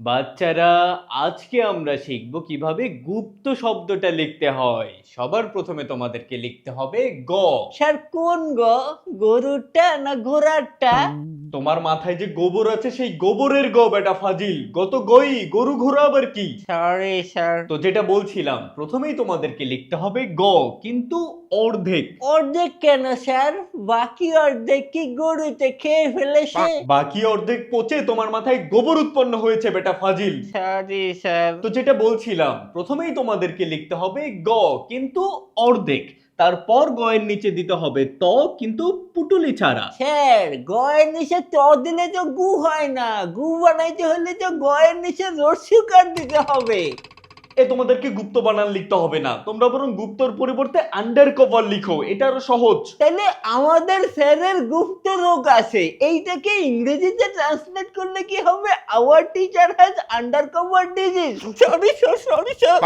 বাচ্চারা, আজকে আমরা শিখব কিভাবে গুপ্ত শব্দটা লিখতে হয়। সবার প্রথমে তোমাদেরকে লিখতে হবে গ। স্যার কোন গরুরটা না ঘোড়ারটা? তোমার মাথায় যে গোবর আছে সেই গোবরের গ বেটা ফাজিল। গত গই, গরু ঘোড়া আবার কি? Sorry sir. তো যেটা বলছিলাম, প্রথমেই তোমাদেরকে লিখতে হবে গ, কিন্তু অর্ধেক। অর্ধেক কেন স্যার? বাকি অর্ধেক কি গরুতে খেয়ে ফেলেছে? বাকি অর্ধেক পচে তোমার মাথায় গোবর উৎপন্ন হয়েছে বেটা ফাজিল। Sorry sir. তো যেটা বলছিলাম, প্রথমেই তোমাদেরকে লিখতে হবে গ, কিন্তু অর্ধেক। তারপর গ এর নিচে দিতে হবে ত, কিন্তু পুটুলি ছাড়া। স্যার গয়ের নিচে ত দিলে তো গু হয় না, গু বানাইতে হলে তো গয়ের নিচে রস্যিকার দিতে হবে। তোমাদেরকে গুপ্ত বানান লিখতে হবে না, তোমরা বরং গুপ্তর পরিবর্তে আন্ডার কভার লিখো, এটা আরো সহজ। তাহলে আমাদের স্যারের গুপ্ত রোগ আছে, এইটাকে ইংরেজিতে ট্রান্সলেট করলে কি হবে? Our teacher has under cover disease. Sorry sir, sorry sir.